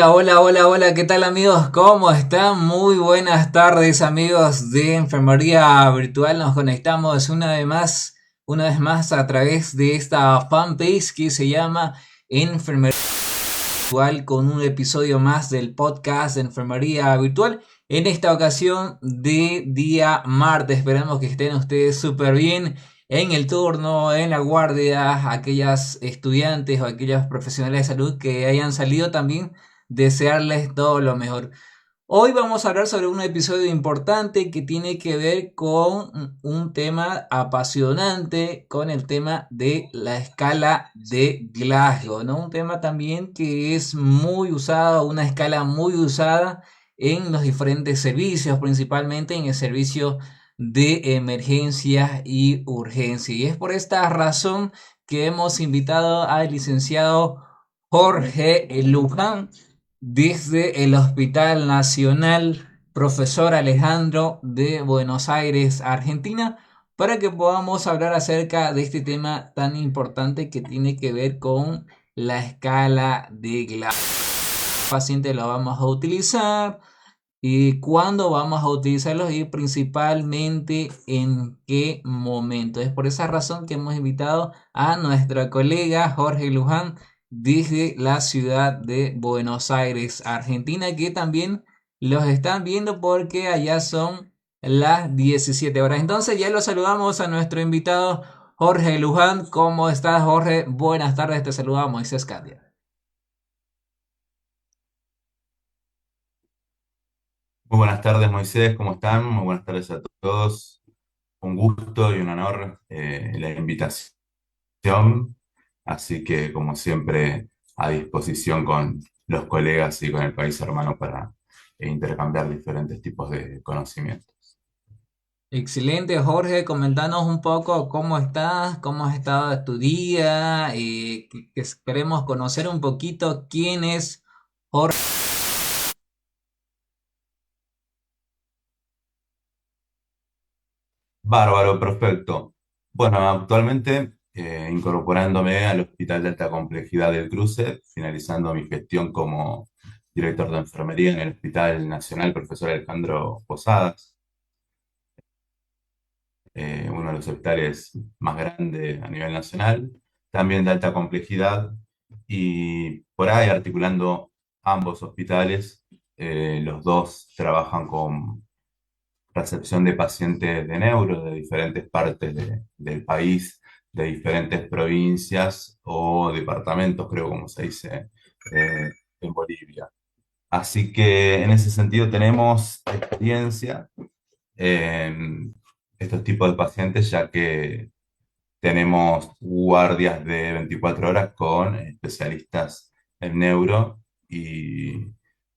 Hola, hola, hola, hola, ¿qué tal amigos? ¿Cómo están? Muy buenas tardes amigos de Enfermería Virtual. Nos conectamos una vez más a través de esta fanpage que se llama Enfermería Virtual con un episodio más del podcast de Enfermería Virtual. En esta ocasión de día martes, esperamos que estén ustedes súper bien en el turno, en la guardia, aquellas estudiantes o aquellos profesionales de salud que hayan salido también, desearles todo lo mejor. Hoy vamos a hablar sobre un episodio importante que tiene que ver con un tema apasionante, con el tema de la escala de Glasgow, ¿no? Un tema también que es muy usado, una escala muy usada en los diferentes servicios, principalmente en el servicio de emergencias y urgencia. Y es por esta razón que hemos invitado al licenciado Jorge Luján desde el Hospital Nacional Profesor Alejandro de Buenos Aires, Argentina, para que podamos hablar acerca de este tema tan importante que tiene que ver con la escala de Glasgow. Paciente lo vamos a utilizar y cuándo vamos a utilizarlos y principalmente en qué momento. Es por esa razón que hemos invitado a nuestra colega Jorge Luján desde la ciudad de Buenos Aires, Argentina, que también los están viendo porque allá son las 17 horas. Entonces ya lo saludamos a nuestro invitado Jorge Luján. ¿Cómo estás, Jorge? Buenas tardes, te saludamos, Moisés Candia. Muy buenas tardes, Moisés, ¿cómo están? Muy buenas tardes a todos. Un gusto y un honor la invitación. Así que, como siempre, a disposición con los colegas y con el país hermano para intercambiar diferentes tipos de conocimientos. Excelente, Jorge. Comentanos un poco cómo estás, cómo has estado tu día, que esperemos conocer un poquito quién es Jorge. Bárbaro, perfecto. Bueno, actualmente incorporándome al Hospital de Alta Complejidad del Cruce, finalizando mi gestión como director de enfermería en el Hospital Nacional Profesor Alejandro Posadas. Uno de los hospitales más grandes a nivel nacional, también de alta complejidad, y por ahí articulando ambos hospitales, los dos trabajan con recepción de pacientes de neuro de diferentes partes del país, de diferentes provincias o departamentos, creo como se dice en Bolivia. Así que en ese sentido tenemos experiencia en estos tipos de pacientes, ya que tenemos guardias de 24 horas con especialistas en neuro y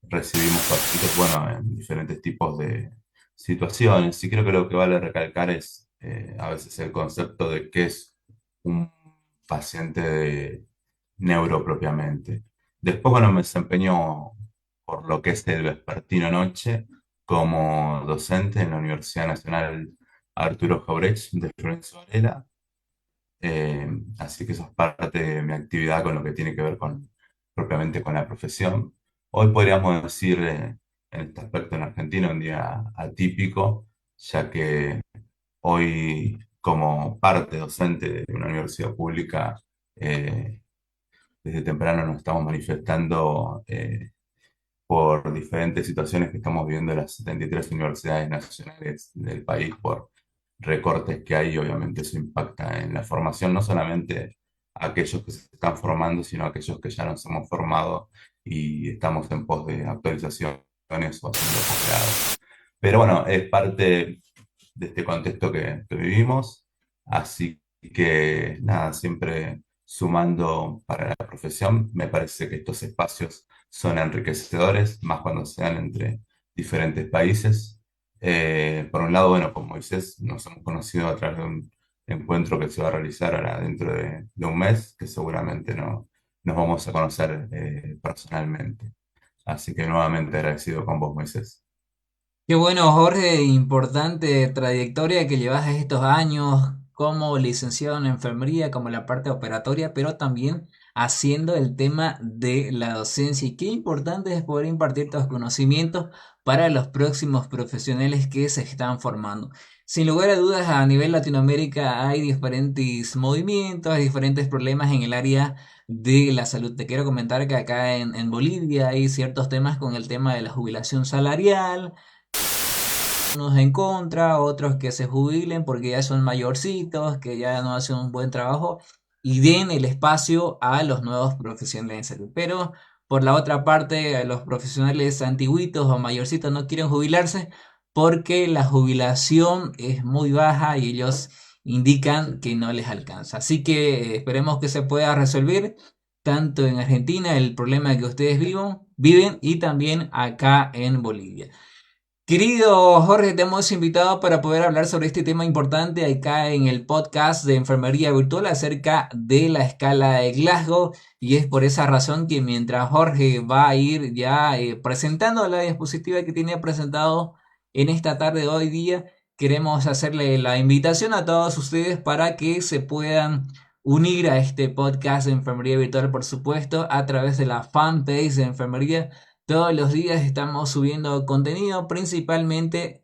recibimos pacientes, bueno, en diferentes tipos de situaciones. Y creo que lo que vale recalcar es a veces el concepto de qué es un paciente de neuro propiamente. Después, bueno, me desempeño por lo que es el vespertino noche como docente en la Universidad Nacional Arturo Jauretsch de Florencio Varela. Eh, Así que eso es parte de mi actividad con lo que tiene que ver con propiamente con la profesión. Hoy podríamos decir en este aspecto en Argentina un día atípico, ya que hoy como parte docente de una universidad pública, eh, desde temprano nos estamos manifestando por diferentes situaciones que estamos viviendo en las 73 universidades nacionales del país, por recortes que hay, obviamente eso impacta en la formación, no solamente a aquellos que se están formando, sino a aquellos que ya nos hemos formado y estamos en pos de actualizaciones o haciendo posgrado. Pero bueno, es parte de este contexto que vivimos, así que nada, siempre sumando para la profesión, me parece que estos espacios son enriquecedores, más cuando se dan entre diferentes países. Por un lado, bueno, con Moisés nos hemos conocido a través de un encuentro que se va a realizar ahora dentro de un mes, que seguramente no, nos vamos a conocer personalmente. Así que nuevamente agradecido con vos, Moisés. Qué bueno, Jorge, importante trayectoria que llevas estos años como licenciado en enfermería, como la parte operatoria, pero también haciendo el tema de la docencia y qué importante es poder impartir estos conocimientos para los próximos profesionales que se están formando. Sin lugar a dudas, a nivel Latinoamérica hay diferentes movimientos, hay diferentes problemas en el área de la salud. Te quiero comentar que acá en Bolivia hay ciertos temas con el tema de la jubilación salarial, unos en contra, otros que se jubilen porque ya son mayorcitos, que ya no hacen un buen trabajo y den el espacio a los nuevos profesionales en salud. Pero por la otra parte, los profesionales antiguitos o mayorcitos no quieren jubilarse porque la jubilación es muy baja y ellos indican que no les alcanza. Así que esperemos que se pueda resolver tanto en Argentina el problema que ustedes viven y también acá en Bolivia. Querido Jorge, te hemos invitado para poder hablar sobre este tema importante acá en el podcast de Enfermería Virtual acerca de la escala de Glasgow y es por esa razón que mientras Jorge va a ir ya presentando la diapositiva que tiene presentado en esta tarde de hoy día, queremos hacerle la invitación a todos ustedes para que se puedan unir a este podcast de Enfermería Virtual, por supuesto, a través de la fanpage de Enfermería. Todos los días estamos subiendo contenido principalmente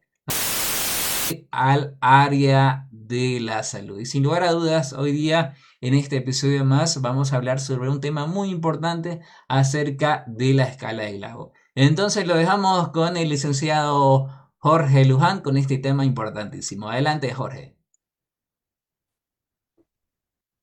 al área de la salud. Y sin lugar a dudas, hoy día en este episodio más vamos a hablar sobre un tema muy importante acerca de la escala de Glasgow. Entonces lo dejamos con el licenciado Jorge Luján con este tema importantísimo. Adelante, Jorge.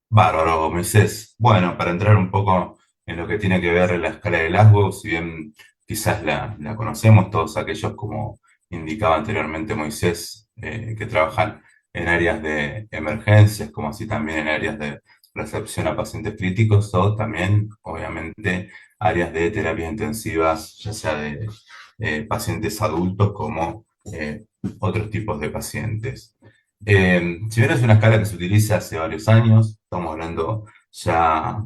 Bárbaro, Moisés. Bueno, para entrar un poco en lo que tiene que ver la escala de Glasgow, si bien quizás la conocemos todos aquellos, como indicaba anteriormente Moisés, que trabajan en áreas de emergencias, como así también en áreas de recepción a pacientes críticos, o también, obviamente, áreas de terapias intensivas, ya sea de pacientes adultos como otros tipos de pacientes. Si bien es una escala que se utiliza hace varios años, estamos hablando ya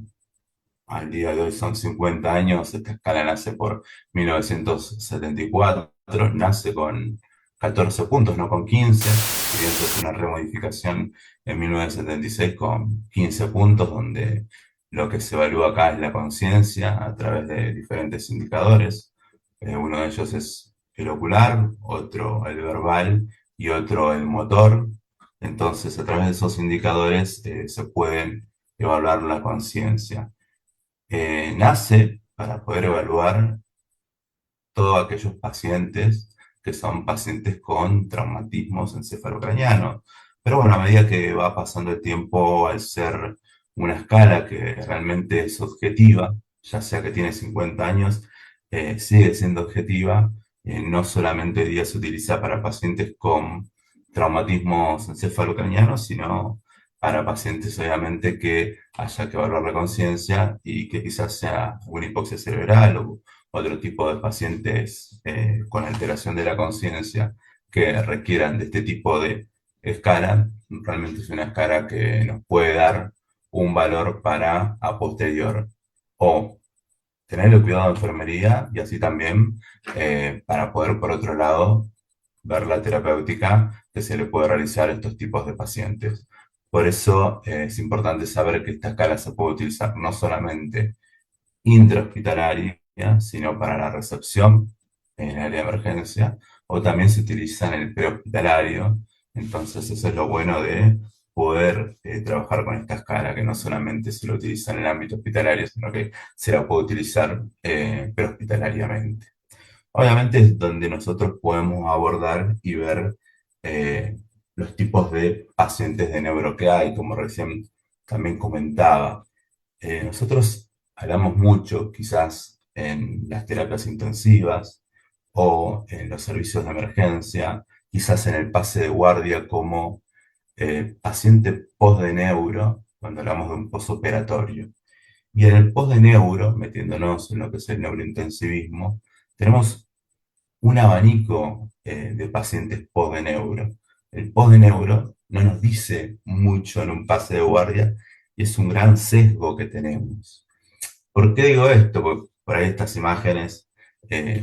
al día de hoy son 50 años, esta escala nace por 1974, nace con 14 puntos, no con 15, si bien se hace una remodificación en 1976 con 15 puntos, donde lo que se evalúa acá es la conciencia a través de diferentes indicadores. Uno de ellos es el ocular, otro el verbal y otro el motor. Entonces, a través de esos indicadores se pueden evaluar la conciencia. Nace para poder evaluar todos aquellos pacientes que son pacientes con traumatismos encefalocranianos. Pero bueno, a medida que va pasando el tiempo, al ser una escala que realmente es objetiva, ya sea que tiene 50 años, sigue siendo objetiva. No solamente hoy día se utiliza para pacientes con traumatismos encefalocranianos, sino para pacientes obviamente que haya que evaluar la conciencia y que quizás sea una hipoxia cerebral o otro tipo de pacientes con alteración de la conciencia que requieran de este tipo de escala. Realmente es una escala que nos puede dar un valor para a posterior o tener el cuidado de enfermería y así también para poder, por otro lado, ver la terapéutica que se le puede realizar a estos tipos de pacientes. Por eso es importante saber que esta escala se puede utilizar no solamente intrahospitalaria, sino para la recepción en el área de emergencia, o también se utiliza en el prehospitalario. Entonces, eso es lo bueno de poder trabajar con esta escala, que no solamente se lo utiliza en el ámbito hospitalario, sino que se la puede utilizar prehospitalariamente. Obviamente es donde nosotros podemos abordar y ver eh, los tipos de pacientes de neuro que hay, como recién también comentaba. Nosotros hablamos mucho, quizás en las terapias intensivas o en los servicios de emergencia, quizás en el pase de guardia como paciente post de neuro, cuando hablamos de un posoperatorio. Y en el post de neuro, metiéndonos en lo que es el neurointensivismo, tenemos un abanico de pacientes post de neuro. El post de neuro no nos dice mucho en un pase de guardia y es un gran sesgo que tenemos. ¿Por qué digo esto? Porque por ahí estas imágenes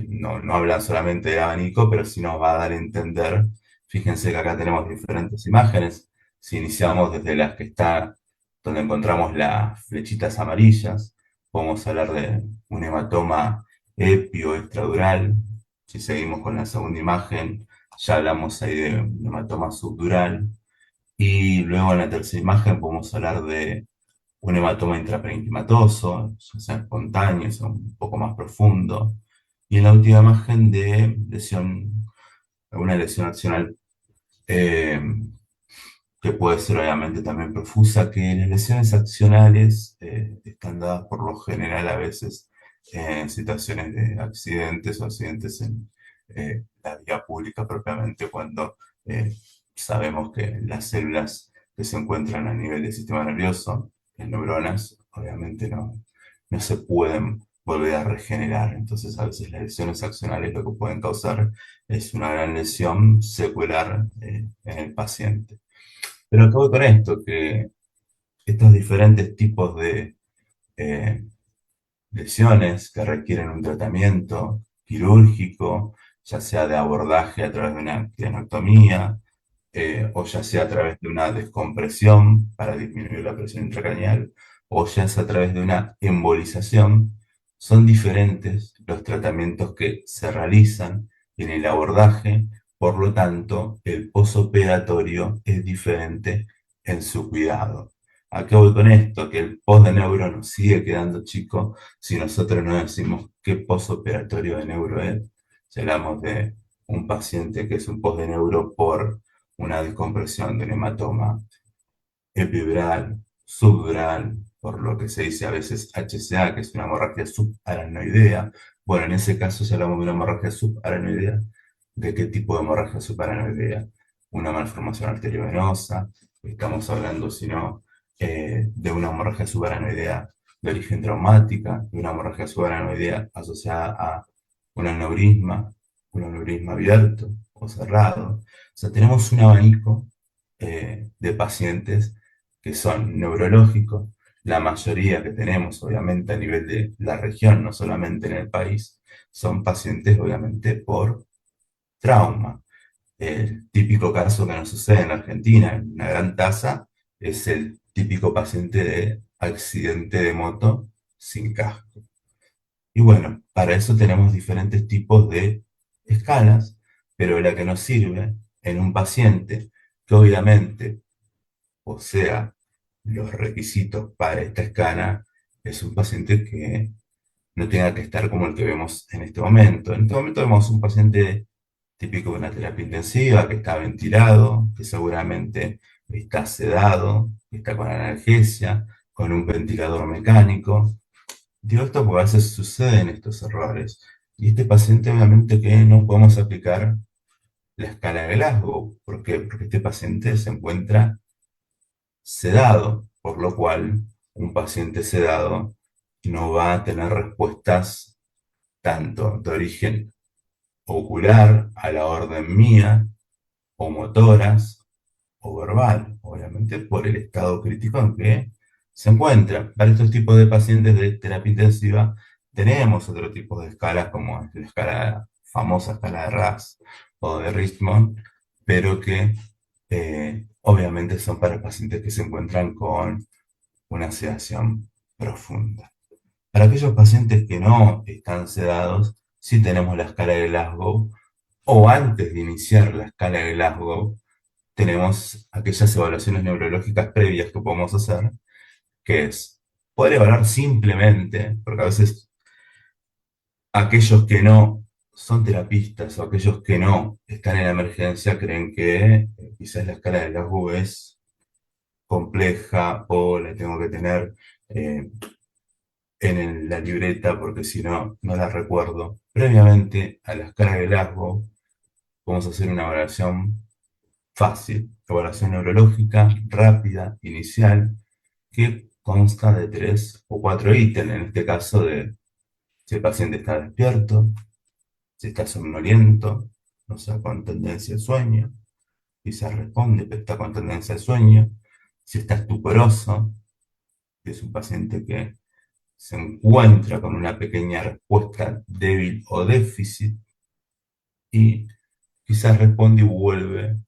no hablan solamente de abanico, pero sí nos va a dar a entender. Fíjense que acá tenemos diferentes imágenes. Si iniciamos desde las que está donde encontramos las flechitas amarillas. Podemos hablar de un hematoma epio extradural. Si seguimos con la segunda imagen, ya hablamos ahí de un hematoma subdural. Y luego en la tercera imagen podemos hablar de un hematoma intraparenquimatoso, ya sea espontáneo, sea un poco más profundo. Y en la última imagen de lesión, alguna lesión accional eh, que puede ser obviamente también profusa, que las lesiones accionales están dadas por lo general a veces en situaciones de accidentes o accidentes en la vía pública propiamente, cuando eh, sabemos que las células que se encuentran a nivel del sistema nervioso, las neuronas, obviamente no se pueden volver a regenerar. Entonces a veces las lesiones accionales lo que pueden causar es una gran lesión secular en el paciente. Pero acabo con esto, que estos diferentes tipos de eh, lesiones que requieren un tratamiento quirúrgico, ya sea de abordaje a través de una craniotomía, o ya sea a través de una descompresión para disminuir la presión intracraneal, o ya sea a través de una embolización, son diferentes los tratamientos que se realizan en el abordaje, por lo tanto, el posoperatorio es diferente en su cuidado. ¿A qué voy con esto? Que el post de neuro nos sigue quedando chico si nosotros no decimos qué posoperatorio de neuro es. Si hablamos de un paciente que es un post de neuro por una descompresión de un hematoma epidural, subdural, por lo que se dice a veces HCA, que es una hemorragia subaracnoidea. Bueno, en ese caso, si hablamos de una hemorragia subaracnoidea, ¿de qué tipo de hemorragia subaracnoidea? Una malformación arteriovenosa, estamos hablando, si no, de una hemorragia subaracnoidea de origen traumática, de una hemorragia subaracnoidea asociada a un aneurisma abierto o cerrado. O sea, tenemos un abanico de pacientes que son neurológicos, la mayoría que tenemos, obviamente, a nivel de la región, no solamente en el país, son pacientes, obviamente, por trauma. El típico caso que nos sucede en Argentina, en una gran tasa, es el típico paciente de accidente de moto sin casco. Y bueno, para eso tenemos diferentes tipos de escalas, pero la que nos sirve en un paciente que obviamente posea los requisitos para esta escala, es un paciente que no tenga que estar como el que vemos en este momento. En este momento vemos un paciente típico de una terapia intensiva, que está ventilado, que seguramente está sedado, que está con analgesia, con un ventilador mecánico. Digo esto porque a veces suceden estos errores. Y este paciente obviamente que no podemos aplicar la escala de Glasgow. ¿Por qué? Porque este paciente se encuentra sedado, por lo cual un paciente sedado no va a tener respuestas tanto de origen ocular a la orden mía, o motoras, o verbal, obviamente por el estado crítico en que se encuentra. Para estos tipos de pacientes de terapia intensiva tenemos otro tipo de escalas, como la escala, famosa escala de RAS o de Richmond, pero que obviamente son para pacientes que se encuentran con una sedación profunda. Para aquellos pacientes que no están sedados, sí tenemos la escala de Glasgow, o antes de iniciar la escala de Glasgow, tenemos aquellas evaluaciones neurológicas previas que podemos hacer, que es poder evaluar simplemente, porque a veces aquellos que no son terapistas o aquellos que no están en la emergencia creen que quizás la escala de Glasgow es compleja o la tengo que tener eh, la libreta porque si no, no la recuerdo. Previamente a la escala de Glasgow, vamos a hacer una evaluación fácil, evaluación neurológica, rápida, inicial, que consta de 3 o 4 ítems, en este caso de si el paciente está despierto, si está somnoliento, o sea, con tendencia al sueño, si se responde, pero está con tendencia al sueño, si está estuporoso, que es un paciente que se encuentra con una pequeña respuesta débil o déficit y quizás responde y vuelve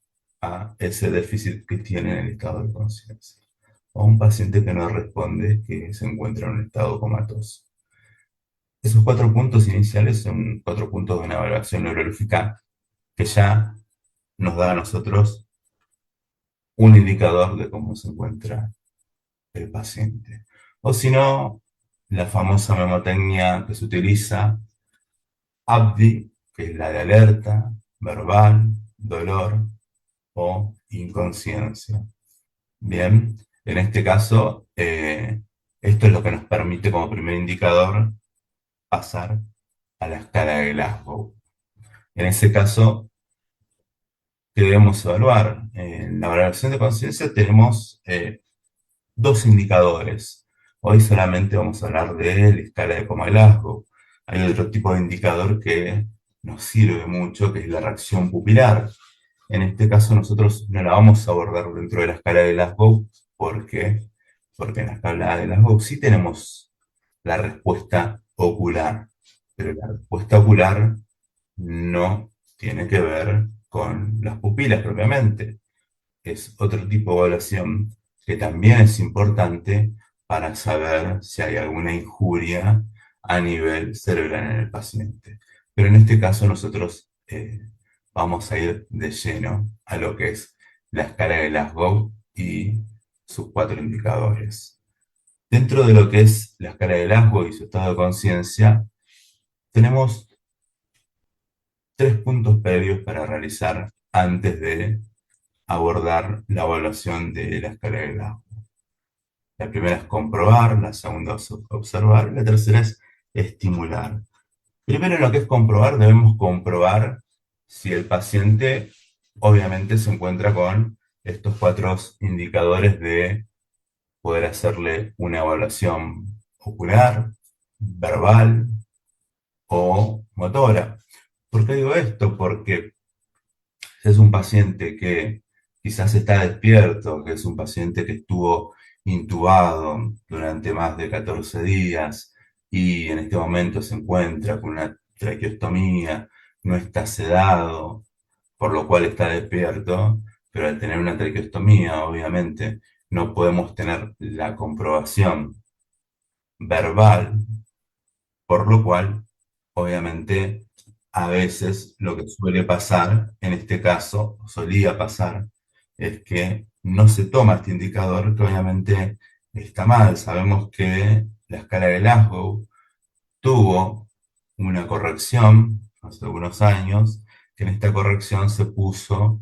a ese déficit que tiene en el estado de conciencia. o un paciente que no responde, que se encuentra en un estado comatoso. Esos 4 puntos iniciales son 4 puntos de una evaluación neurológica que ya nos da a nosotros un indicador de cómo se encuentra el paciente. O si no, la famosa memotecnia que se utiliza, ABDI, que es la de alerta, verbal, dolor o inconsciencia. Bien, en este caso, esto es lo que nos permite como primer indicador pasar a la escala de Glasgow. En ese caso, ¿qué debemos evaluar? En la valoración de conciencia tenemos dos indicadores. Hoy solamente vamos a hablar de la escala de Coma-Glasgow. Hay otro tipo de indicador que nos sirve mucho, que es la reacción pupilar. En este caso nosotros no la vamos a abordar dentro de la escala de Glasgow. ¿Por qué? Porque en la escala de Glasgow sí tenemos la respuesta ocular, pero la respuesta ocular no tiene que ver con las pupilas propiamente. Es otro tipo de evaluación que también es importante para saber si hay alguna injuria a nivel cerebral en el paciente. Pero en este caso nosotros vamos a ir de lleno a lo que es la escala de Glasgow y sus 4 indicadores. Dentro de lo que es la escala de Glasgow y su estado de conciencia, tenemos 3 puntos previos para realizar antes de abordar la evaluación de la escala de Glasgow. La primera es comprobar, la segunda es observar, y la tercera es estimular. Primero, en lo que es comprobar, debemos comprobar si el paciente obviamente se encuentra con estos 4 indicadores de poder hacerle una evaluación ocular, verbal o motora. ¿Por qué digo esto? Porque si es un paciente que quizás está despierto, que es un paciente que estuvo intubado durante más de 14 días y en este momento se encuentra con una traqueostomía, no está sedado, por lo cual está despierto, pero al tener una traqueostomía, obviamente, no podemos tener la comprobación verbal, por lo cual, obviamente, a veces lo que suele pasar, en este caso, solía pasar, es que no se toma este indicador, que obviamente está mal. Sabemos que la escala de Glasgow tuvo una corrección hace algunos años, que en esta corrección se puso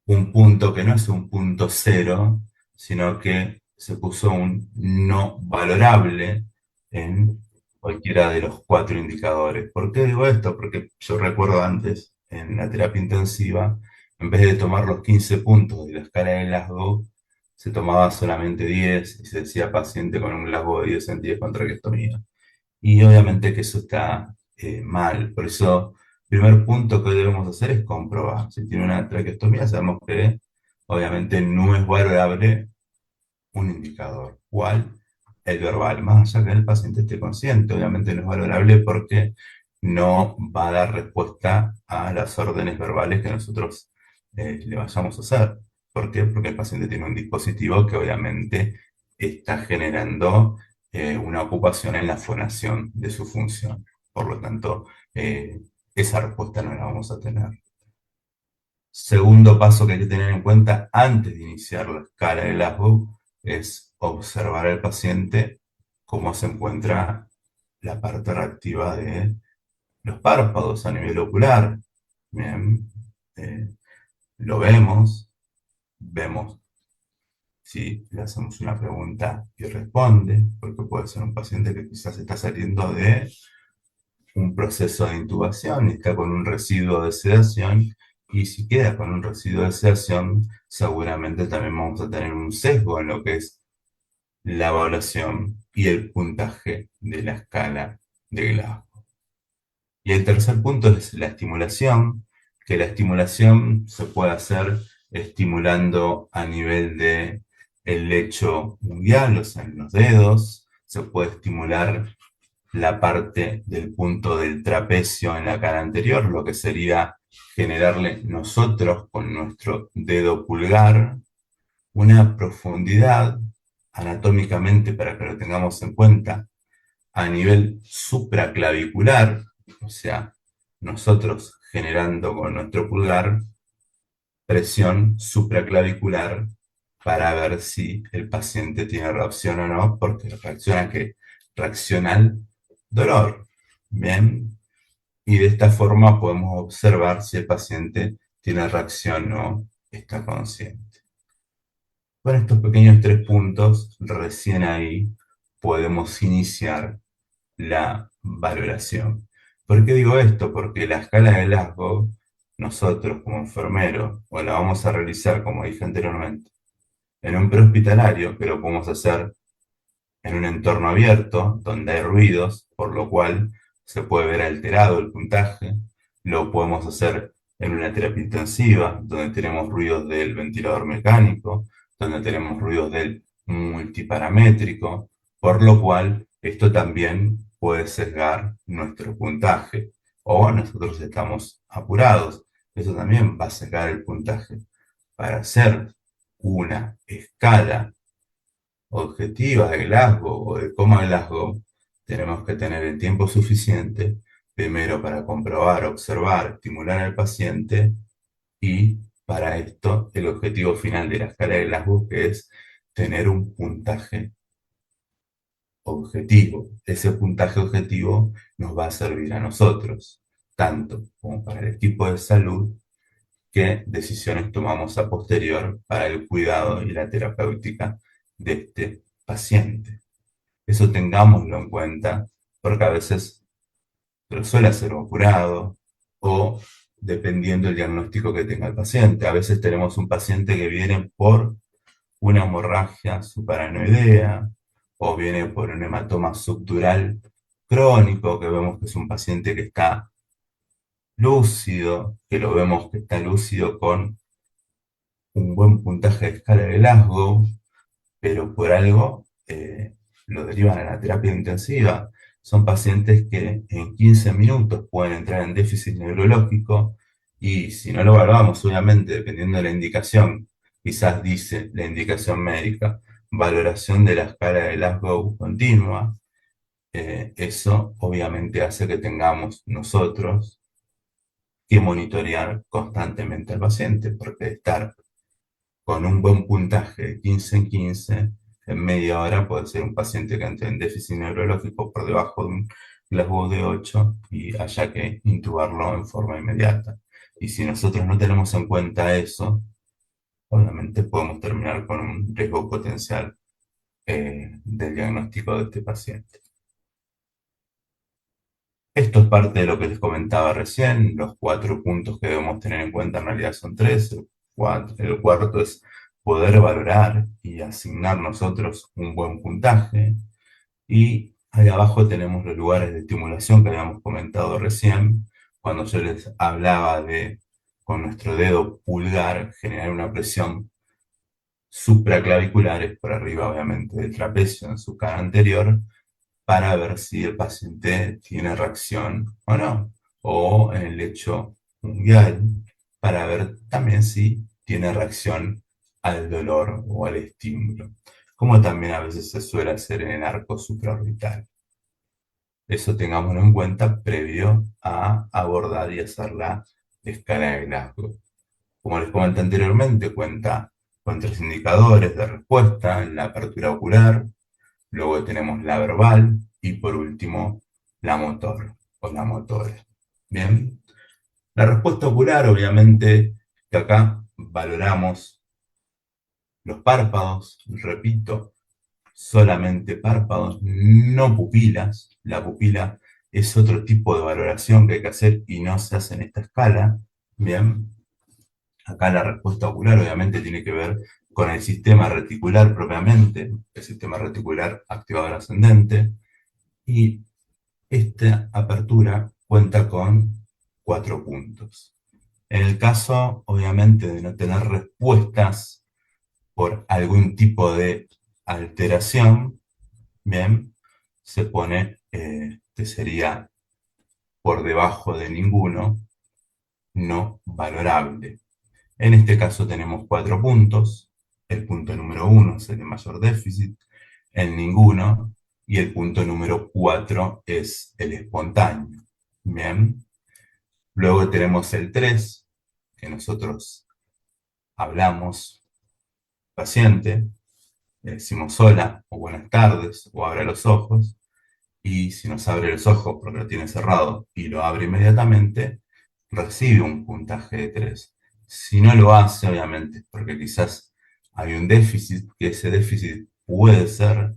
un punto que no es un punto cero, sino que se puso un no valorable en cualquiera de los 4 indicadores. ¿Por qué digo esto? Porque yo recuerdo antes, en la terapia intensiva, en vez de tomar los 15 puntos de la escala de Glasgow, se tomaba solamente 10 y se decía paciente con un Glasgow de 10 en 10 con traqueostomía. Y obviamente que eso está mal. Por eso, primer punto que debemos hacer es comprobar. Si tiene una traqueostomía, sabemos que obviamente no es valorable un indicador. ¿Cuál? El verbal. Más allá que el paciente esté consciente, obviamente no es valorable porque no va a dar respuesta a las órdenes verbales que nosotros le vayamos a hacer. ¿Por qué? Porque el paciente tiene un dispositivo que obviamente está generando una ocupación en la fonación de su función. Por lo tanto, esa respuesta no la vamos a tener. Segundo paso que hay que tener en cuenta antes de iniciar la escala de Glasgow es observar al paciente cómo se encuentra la parte reactiva de los párpados a nivel ocular. Bien, lo vemos si le hacemos una pregunta y responde, porque puede ser un paciente que quizás está saliendo de un proceso de intubación y está con un residuo de sedación, y si queda con un residuo de sedación, seguramente también vamos a tener un sesgo en lo que es la evaluación y el puntaje de la escala de Glasgow. Y el tercer punto es la estimulación, que la estimulación se puede hacer estimulando a nivel de el lecho unguial, o sea, en los dedos, se puede estimular la parte del punto del trapecio en la cara anterior, lo que sería generarle nosotros con nuestro dedo pulgar una profundidad anatómicamente para que lo tengamos en cuenta, a nivel supraclavicular, o sea, nosotros generando con nuestro pulgar presión supraclavicular para ver si el paciente tiene reacción o no, porque reacciona que reacciona al dolor. Bien, y de esta forma podemos observar si el paciente tiene reacción o está consciente. Con estos pequeños 3 puntos, recién ahí podemos iniciar la valoración. ¿Por qué digo esto? Porque la escala de Glasgow, nosotros como enfermeros, o la vamos a realizar, como dije anteriormente, en un prehospitalario, que lo podemos hacer en un entorno abierto, donde hay ruidos, por lo cual se puede ver alterado el puntaje. Lo podemos hacer en una terapia intensiva, donde tenemos ruidos del ventilador mecánico, donde tenemos ruidos del multiparamétrico, por lo cual esto también puede sesgar nuestro puntaje. O nosotros estamos apurados, eso también va a sesgar el puntaje. Para hacer una escala objetiva de Glasgow o de coma Glasgow, tenemos que tener el tiempo suficiente, primero para comprobar, observar, estimular al paciente y para esto el objetivo final de la escala de Glasgow, que es tener un puntaje objetivo. Ese puntaje objetivo nos va a servir a nosotros, tanto como para el equipo de salud, qué decisiones tomamos a posterior para el cuidado y la terapéutica de este paciente. Eso tengámoslo en cuenta, porque a veces lo suele hacer un jurado o dependiendo del diagnóstico que tenga el paciente. A veces tenemos un paciente que viene por una hemorragia subaracnoidea o viene por un hematoma subdural crónico, que vemos que es un paciente que está lúcido, que lo vemos que está lúcido con un buen puntaje de escala de Glasgow, pero por algo lo derivan a la terapia intensiva. Son pacientes que en 15 minutos pueden entrar en déficit neurológico y si no lo evaluamos, obviamente, dependiendo de la indicación, quizás dice la indicación médica, valoración de la escala de Glasgow continua, eso obviamente hace que tengamos nosotros que monitorear constantemente al paciente, porque estar con un buen puntaje de 15 en 15, en media hora puede ser un paciente que entre en déficit neurológico por debajo de un Glasgow de 8 y haya que intubarlo en forma inmediata. Y si nosotros no tenemos en cuenta eso, obviamente podemos terminar con un riesgo potencial del diagnóstico de este paciente. Esto es parte de lo que les comentaba recién. Los 4 puntos que debemos tener en cuenta en realidad son 3. El cuarto es poder valorar y asignar nosotros un buen puntaje. Y ahí abajo tenemos los lugares de estimulación que habíamos comentado recién, cuando yo les hablaba de con nuestro dedo pulgar generar una presión supraclavicular, por arriba obviamente del trapecio en su cara anterior, para ver si el paciente tiene reacción o no, o en el lecho unguial, para ver también si tiene reacción al dolor o al estímulo, como también a veces se suele hacer en el arco supraorbital. Eso tengámoslo en cuenta previo a abordar y hacer la escala de Glasgow. Como les comenté anteriormente, cuenta con 3 indicadores de respuesta: la apertura ocular, luego tenemos la verbal y por último la motor o la motora. Bien, la respuesta ocular, obviamente, que acá valoramos los párpados, repito, solamente párpados, no pupilas. La pupila es otro tipo de valoración que hay que hacer y no se hace en esta escala. Bien, acá la respuesta ocular obviamente tiene que ver con el sistema reticular propiamente, el sistema reticular activador ascendente, y esta apertura cuenta con 4 puntos. En el caso, obviamente, de no tener respuestas por algún tipo de alteración, bien, se pone que sería por debajo de ninguno, no valorable. En este caso tenemos 4 puntos. el punto número 1 es el de mayor déficit, el ninguno, y el punto número 4 es el espontáneo. Bien, luego tenemos el 3 que nosotros hablamos, paciente, le decimos hola o buenas tardes o abre los ojos, y si nos abre los ojos porque lo tiene cerrado y lo abre inmediatamente, recibe un puntaje de 3. Si no lo hace, obviamente, porque quizás hay un déficit, que ese déficit puede ser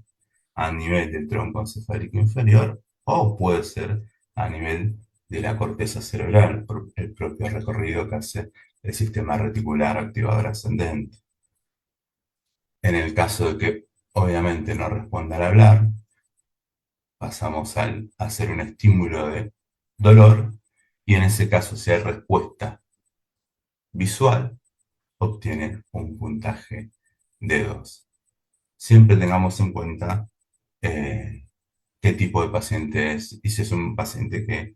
a nivel del tronco encefálico inferior o puede ser a nivel de la corteza cerebral, por el propio recorrido que hace el sistema reticular activador ascendente. En el caso de que obviamente no responda al hablar, pasamos al hacer un estímulo de dolor, y en ese caso, si hay respuesta visual, obtiene un puntaje de 2. Siempre tengamos en cuenta eh, qué tipo de paciente es, y si es un paciente que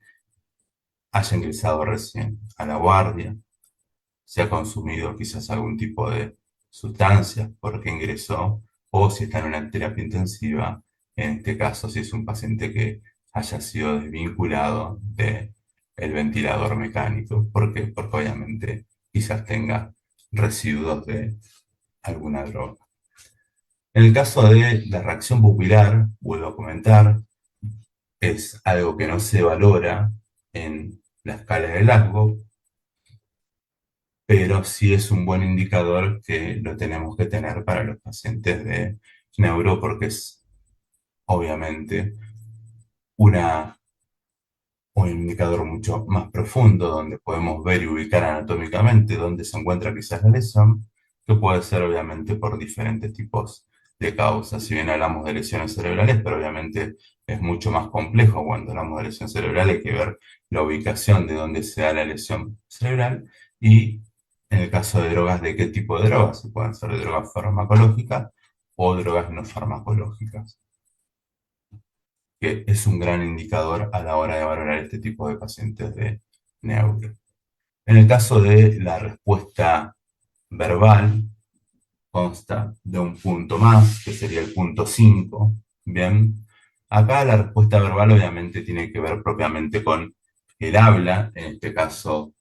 haya ingresado recién a la guardia, si ha consumido quizás algún tipo de sustancia porque ingresó, o si está en una terapia intensiva, en este caso si es un paciente que haya sido desvinculado del ventilador mecánico, porque obviamente quizás tenga residuos de alguna droga. En el caso de la reacción pupilar, vuelvo a comentar, es algo que no se valora en la escala de Glasgow, pero sí es un buen indicador que lo tenemos que tener para los pacientes de neuro, porque es obviamente una, un indicador mucho más profundo donde podemos ver y ubicar anatómicamente dónde se encuentra quizás la lesión, que puede ser obviamente por diferentes tipos de causas. Si bien hablamos de lesiones cerebrales, pero obviamente es mucho más complejo cuando hablamos de lesión cerebral, hay que ver la ubicación de dónde se da la lesión cerebral y en el caso de drogas, de qué tipo de drogas, si pueden ser de drogas farmacológicas o drogas no farmacológicas, que es un gran indicador a la hora de valorar este tipo de pacientes de neuro. En el caso de la respuesta verbal, consta de un punto más, que sería el punto 5. Bien, acá la respuesta verbal obviamente tiene que ver propiamente con el habla, en este caso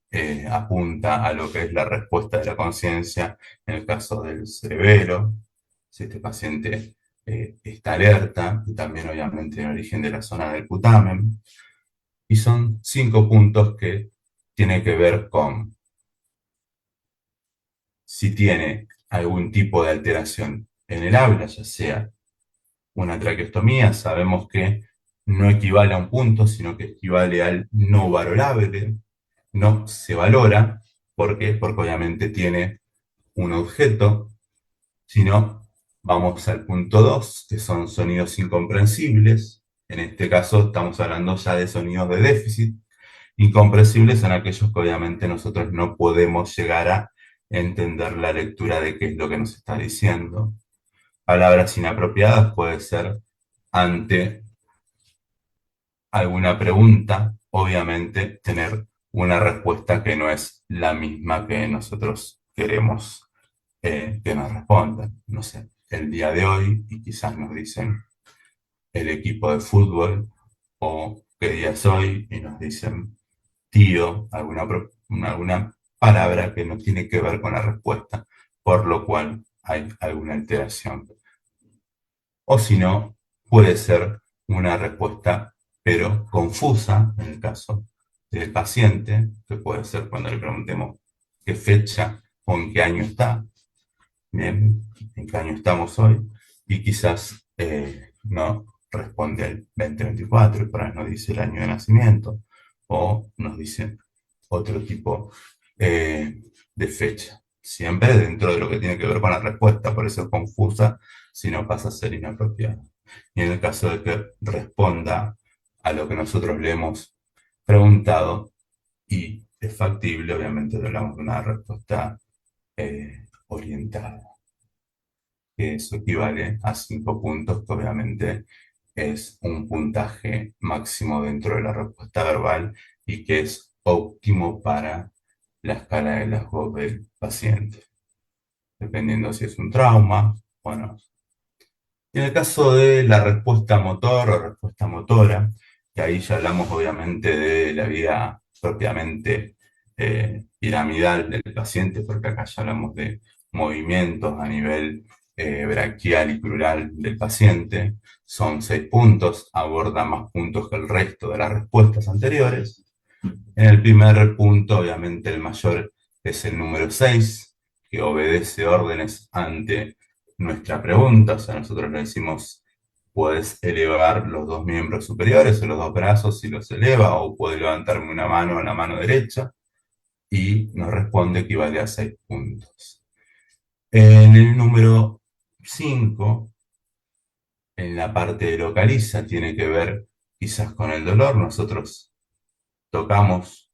apunta a lo que es la respuesta de la conciencia, en el caso del cerebelo, si este paciente está alerta, y también obviamente en origen de la zona del putamen, y son 5 puntos que tienen que ver con si tiene algún tipo de alteración en el habla, ya sea una traqueostomía, sabemos que no equivale a un punto, sino que equivale al no valorable, no se valora, ¿por qué? Porque obviamente tiene un objeto, sino vamos al punto 2 que son sonidos incomprensibles. En este caso estamos hablando ya de sonidos de déficit. Incomprensibles son aquellos que obviamente nosotros no podemos llegar a entender la lectura de qué es lo que nos está diciendo. Palabras inapropiadas puede ser ante alguna pregunta, obviamente tener una respuesta que no es la misma que nosotros queremos que nos respondan. No sé, el día de hoy, y quizás nos dicen el equipo de fútbol, o qué día es hoy, y nos dicen tío, alguna palabra que no tiene que ver con la respuesta, por lo cual hay alguna alteración. O si no, puede ser una respuesta, pero confusa, en el caso del paciente, que puede ser cuando le preguntemos qué fecha o en qué año está, bien, en qué año estamos hoy, y quizás no responde al 2024, y por ahí nos dice el año de nacimiento, o nos dice otro tipo de fecha. Siempre dentro de lo que tiene que ver con la respuesta, por eso es confusa si no pasa a ser inapropiada. Y en el caso de que responda a lo que nosotros le hemos preguntado y es factible, obviamente le hablamos de una respuesta orientada, que eso equivale a 5 puntos, que obviamente es un puntaje máximo dentro de la respuesta verbal y que es óptimo para la escala de Glasgow del paciente. dependiendo si es un trauma o no. En el caso de la respuesta motor o respuesta motora, que ahí ya hablamos obviamente de la vía propiamente piramidal del paciente, porque acá ya hablamos de movimientos a nivel braquial y crural del paciente. Son 6 puntos, aborda más puntos que el resto de las respuestas anteriores. En el primer punto, obviamente el mayor es el número 6, que obedece órdenes ante nuestra pregunta. O sea, nosotros le decimos, puedes elevar los dos miembros superiores o los dos brazos si los eleva, o puede levantarme una mano en la mano derecha, y nos responde que equivale a 6 puntos. En el número 5, en la parte de localiza, tiene que ver quizás con el dolor. Nosotros tocamos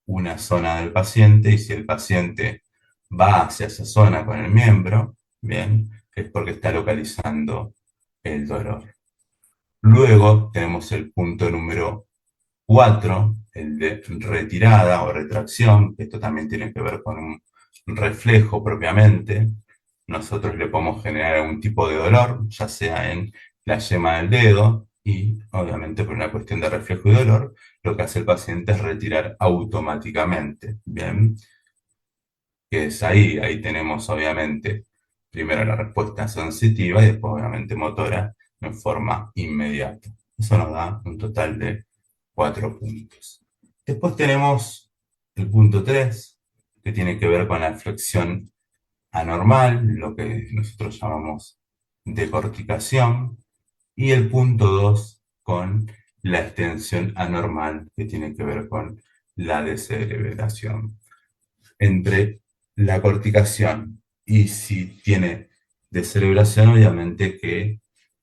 una zona del paciente y si el paciente va hacia esa zona con el miembro, bien, es porque está localizando el dolor. Luego tenemos el punto número 4, el de retirada o retracción. Esto también tiene que ver con un reflejo propiamente. Nosotros le podemos generar algún tipo de dolor, ya sea en la yema del dedo, y obviamente por una cuestión de reflejo y dolor, lo que hace el paciente es retirar automáticamente. Bien, que es ahí tenemos obviamente primero la respuesta sensitiva y después obviamente motora en forma inmediata. Eso nos da un total de 4 puntos. Después tenemos el punto 3, que tiene que ver con la flexión anormal, lo que nosotros llamamos decorticación, y el punto 2 con la extensión anormal, que tiene que ver con la descerebración. Entre la corticación y si tiene descerebración, obviamente que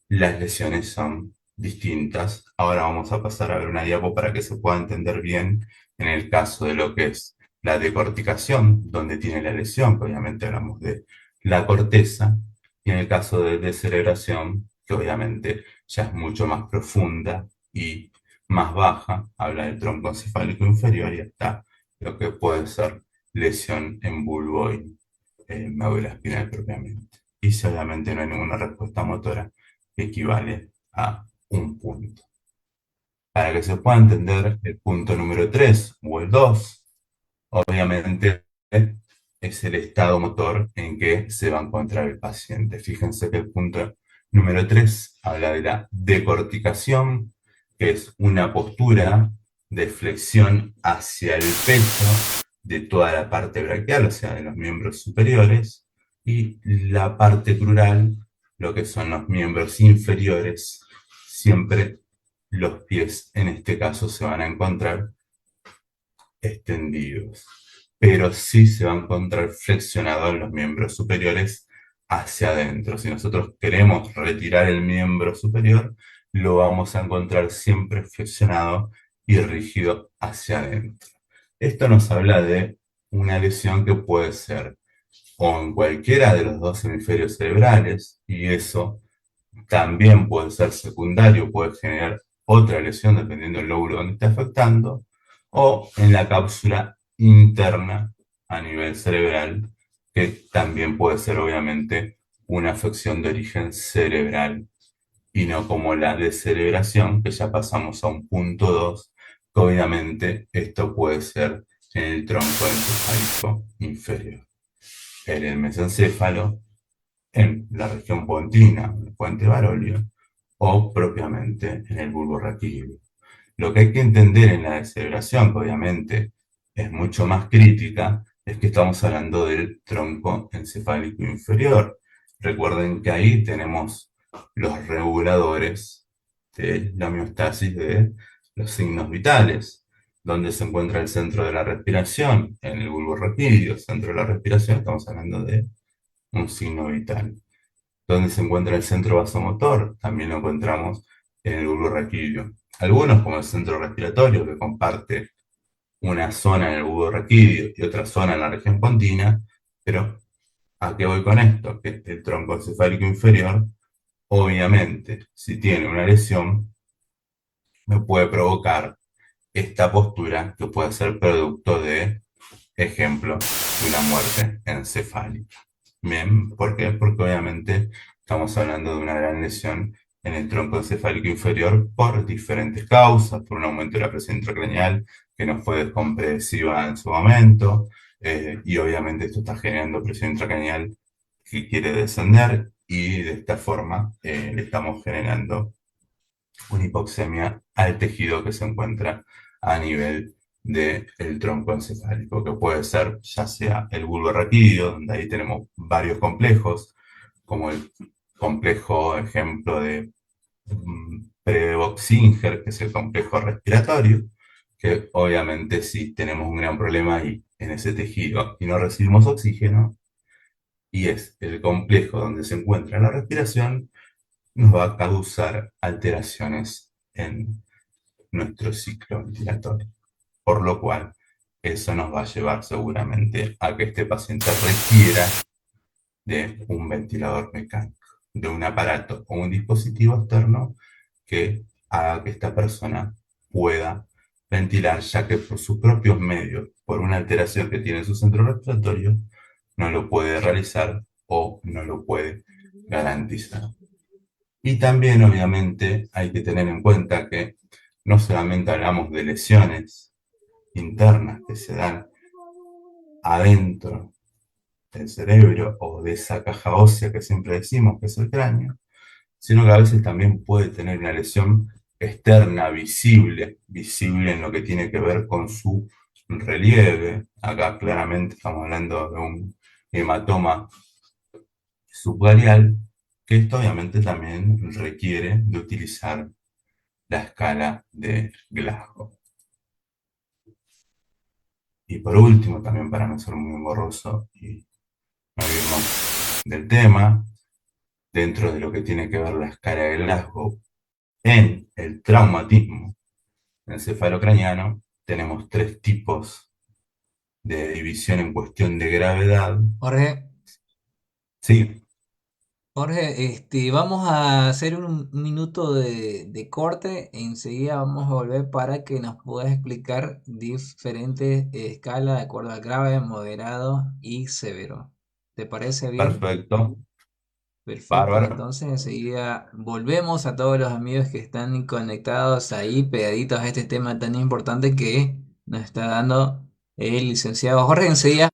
las lesiones son distintas. Ahora vamos a pasar a ver una diapo para que se pueda entender bien en el caso de lo que es la decorticación, donde tiene la lesión, que obviamente hablamos de la corteza, y en el caso de descerebración, que obviamente ya es mucho más profunda y más baja, habla del tronco encefálico inferior y hasta lo que puede ser lesión en bulbo y médula espinal propiamente. Y si obviamente no hay ninguna respuesta motora, equivale a un punto. Para que se pueda entender el punto número 3 o el 2, obviamente es el estado motor en que se va a encontrar el paciente. Fíjense que el punto número 3 habla de la decorticación, que es una postura de flexión hacia el pecho de toda la parte braquial, o sea, de los miembros superiores, y la parte crural, lo que son los miembros inferiores, siempre los pies en este caso se van a encontrar extendidos, pero sí se va a encontrar flexionado en los miembros superiores hacia adentro. Si nosotros queremos retirar el miembro superior, lo vamos a encontrar siempre flexionado y rígido hacia adentro. Esto nos habla de una lesión que puede ser o en cualquiera de los dos hemisferios cerebrales, y eso también puede ser secundario, puede generar otra lesión dependiendo del lóbulo donde esté afectando, o en la cápsula interna a nivel cerebral, que también puede ser obviamente una afección de origen cerebral y no como la descerebración, que ya pasamos a un punto 2, que obviamente esto puede ser en el tronco encefálico inferior. El mesencéfalo en la región pontina, el puente Barolio, o propiamente en el bulbo raquídeo. Lo que hay que entender en la descerebración, que obviamente es mucho más crítica, es que estamos hablando del tronco encefálico inferior. Recuerden que ahí tenemos los reguladores de la homeostasis de los signos vitales, donde se encuentra el centro de la respiración, en el bulbo raquídeo, centro de la respiración, estamos hablando de un signo vital. Donde se encuentra el centro vasomotor, también lo encontramos en el bulbo raquídeo. Algunos, como el centro respiratorio, que comparte una zona en el bulbo raquídeo y otra zona en la región pontina, pero ¿a qué voy con esto? Que el tronco encefálico inferior, obviamente, si tiene una lesión, me puede provocar esta postura que puede ser producto de, ejemplo, de una muerte encefálica. Bien, ¿por qué? Porque obviamente estamos hablando de una gran lesión en el tronco encefálico inferior por diferentes causas, por un aumento de la presión intracraneal que no fue descompresiva en su momento, y obviamente esto está generando presión intracraneal que quiere descender y de esta forma le estamos generando una hipoxemia al tejido que se encuentra a nivel del tronco encefálico, que puede ser ya sea el bulbo raquídeo, donde ahí tenemos varios complejos, como el complejo ejemplo de Prevost-Singer, que es el complejo respiratorio, que obviamente si tenemos un gran problema ahí en ese tejido y no recibimos oxígeno, y es el complejo donde se encuentra la respiración, nos va a causar alteraciones en nuestro ciclo ventilatorio. Por lo cual, eso nos va a llevar seguramente a que este paciente requiera de un ventilador mecánico, de un aparato o un dispositivo externo que haga que esta persona pueda ventilar, ya que por sus propios medios, por una alteración que tiene en su centro respiratorio, no lo puede realizar o no lo puede garantizar. Y también, obviamente, hay que tener en cuenta que no solamente hablamos de lesiones internas que se dan adentro del cerebro o de esa caja ósea que siempre decimos que es el cráneo, sino que a veces también puede tener una lesión externa, visible, visible en lo que tiene que ver con su relieve. Acá claramente estamos hablando de un hematoma subgaleal, que esto obviamente también requiere de utilizar la escala de Glasgow. Y por último, también para no ser muy engorroso y no irnos del tema, dentro de lo que tiene que ver la escala de Glasgow, en el traumatismo encefalocraniano tenemos tres tipos de división en cuestión de gravedad. Jorge, Sí, Vamos a hacer un minuto de corte. Enseguida vamos a volver para que nos puedas explicar diferentes escalas de acuerdo al grave, moderado y severo. ¿Te parece bien? perfecto, Perfecto. bárbaro. Entonces enseguida volvemos a todos los amigos que están conectados ahí, pegaditos a este tema tan importante que nos está dando el licenciado Jorge. Enseguida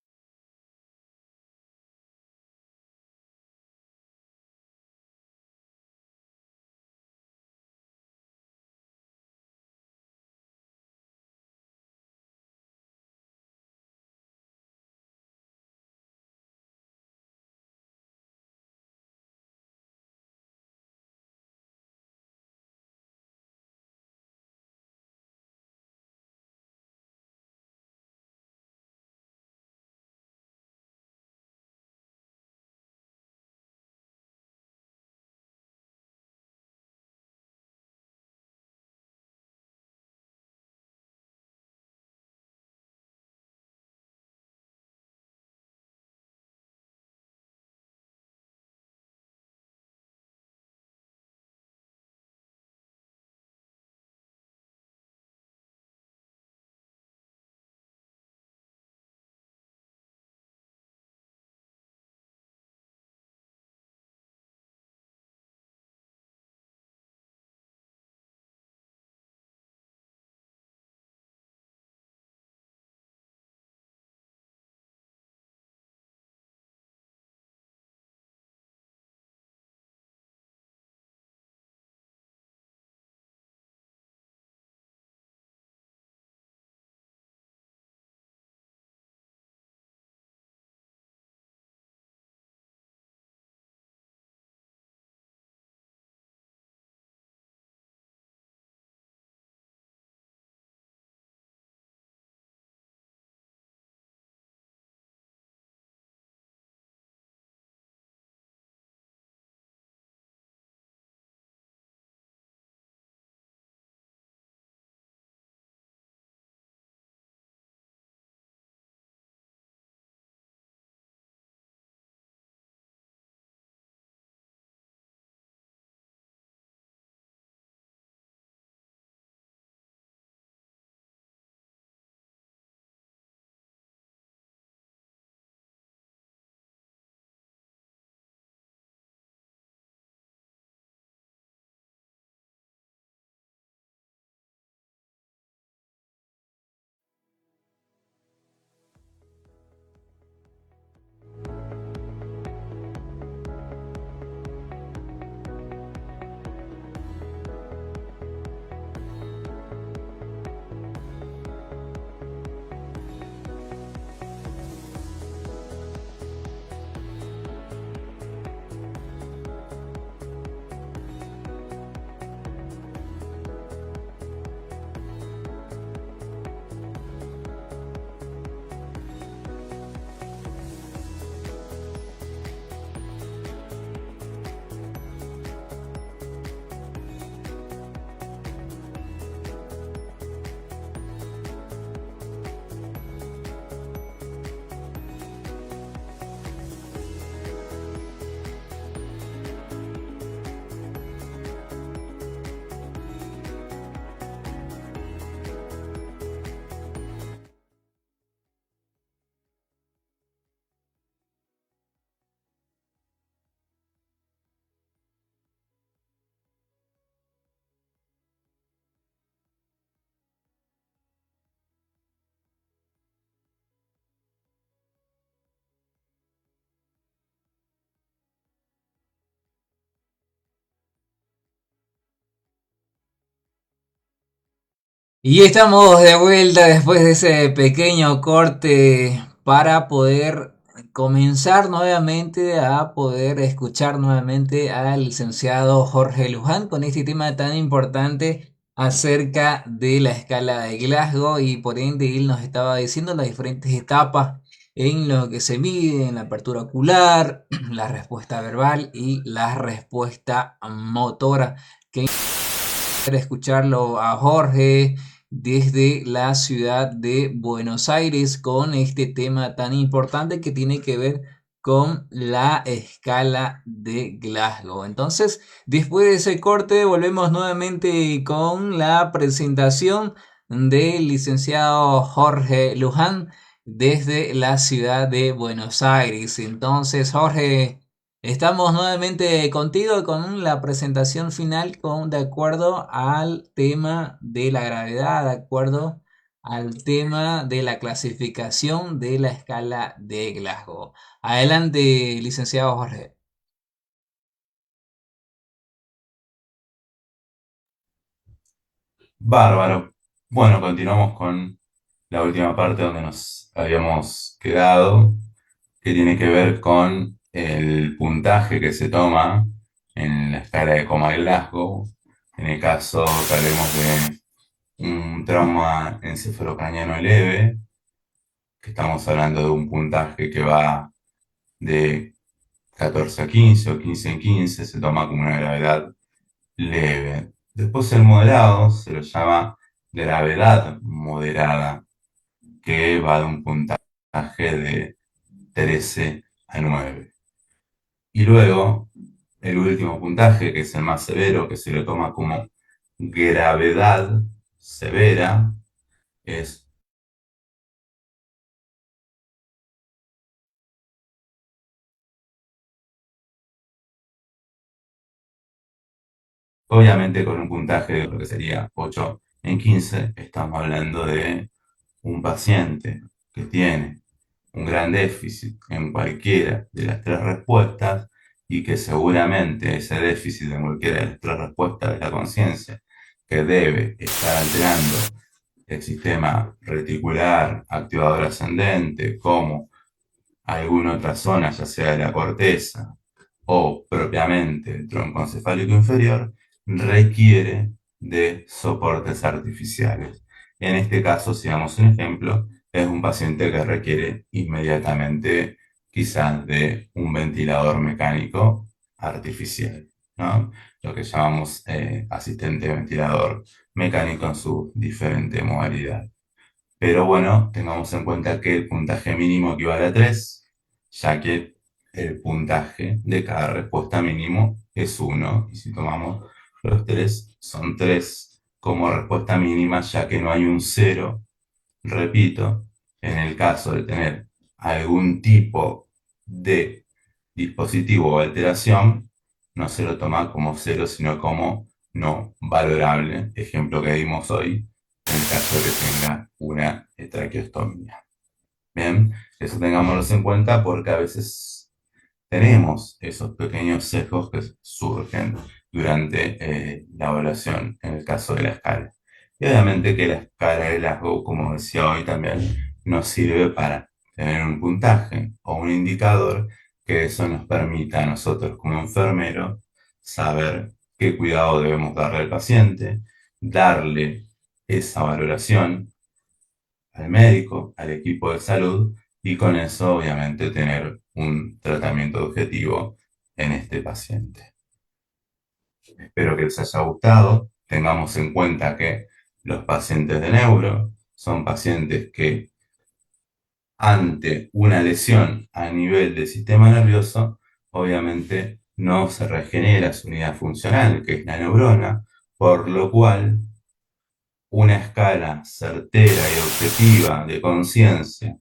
Y estamos de vuelta después de ese pequeño corte para poder comenzar nuevamente a poder escuchar nuevamente al licenciado Jorge Luján con este tema tan importante acerca de la escala de Glasgow y por ende él nos estaba diciendo las diferentes etapas en lo que se mide en la apertura ocular, la respuesta verbal y la respuesta motora. Que escucharlo a Jorge desde la ciudad de Buenos Aires con este tema tan importante que tiene que ver con la escala de Glasgow. Entonces, después de ese corte, volvemos nuevamente con la presentación del licenciado Jorge Luján desde la ciudad de Buenos Aires. Entonces, Jorge, estamos nuevamente contigo con la presentación final de acuerdo al tema de la gravedad, de acuerdo al tema de la clasificación de la escala de Glasgow. Adelante, licenciado Jorge. Bárbaro. Bueno, continuamos con la última parte donde nos habíamos quedado, que tiene que ver con el puntaje que se toma en la escala de Coma-Glasgow. En el caso que hablemos de un trauma encefalocraniano leve, que estamos hablando de un puntaje que va de 14 a 15 o 15 en 15, se toma como una gravedad leve. Después el moderado se lo llama gravedad moderada, que va de un puntaje de 13 a 9. Y luego el último puntaje, que es el más severo, que se lo toma como gravedad severa, es obviamente con un puntaje de lo que sería 8 en 15. Estamos hablando de un paciente que tiene un gran déficit en cualquiera de las tres respuestas y que seguramente ese déficit en cualquiera de las tres respuestas de la conciencia que debe estar alterando el sistema reticular, activador ascendente, como alguna otra zona, ya sea de la corteza o propiamente el tronco encefálico inferior, requiere de soportes artificiales. En este caso, si damos un ejemplo, es un paciente que requiere inmediatamente quizás de un ventilador mecánico artificial, ¿no? Lo que llamamos asistente ventilador mecánico en su diferente modalidad. Pero bueno, tengamos en cuenta que el puntaje mínimo equivale a 3, ya que el puntaje de cada respuesta mínimo es 1. Y si tomamos los 3, son 3 como respuesta mínima, ya que no hay un 0. Repito, en el caso de tener algún tipo de dispositivo o alteración, no se lo toma como 0, sino como no valorable. Ejemplo que dimos hoy, en el caso de que tenga una traqueostomía. Bien, eso tengámoslo en cuenta porque a veces tenemos esos pequeños sesgos que surgen durante la evaluación en el caso de la escala. Y obviamente que la escala de Glasgow, como decía hoy también, nos sirve para tener un puntaje o un indicador que eso nos permita a nosotros como enfermeros saber qué cuidado debemos darle al paciente, darle esa valoración al médico, al equipo de salud y con eso obviamente tener un tratamiento objetivo en este paciente. Espero que les haya gustado. Tengamos en cuenta que los pacientes de neuro son pacientes que ante una lesión a nivel del sistema nervioso, obviamente no se regenera su unidad funcional, que es la neurona, por lo cual una escala certera y objetiva de conciencia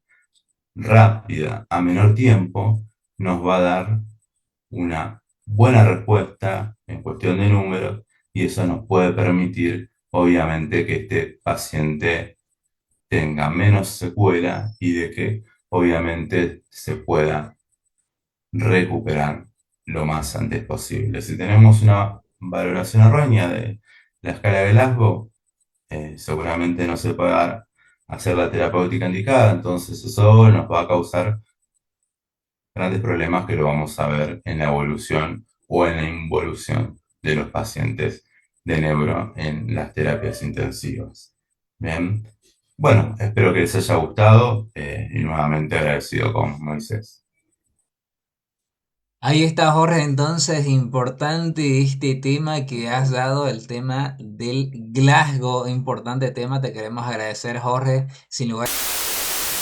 rápida a menor tiempo nos va a dar una buena respuesta en cuestión de números y eso nos puede permitir, obviamente, que este paciente tenga menos secuela y de que, obviamente, se pueda recuperar lo más antes posible. Si tenemos una valoración errónea de la escala de Glasgow, seguramente no se pueda hacer la terapéutica indicada, entonces eso nos va a causar grandes problemas que lo vamos a ver en la evolución o en la involución de los pacientes de neuro en las terapias intensivas. Bien, bueno, espero que les haya gustado y nuevamente agradecido con Moisés. Ahí está, Jorge, entonces importante este tema que has dado, el tema del Glasgow, importante tema, te queremos agradecer, Jorge, sin lugar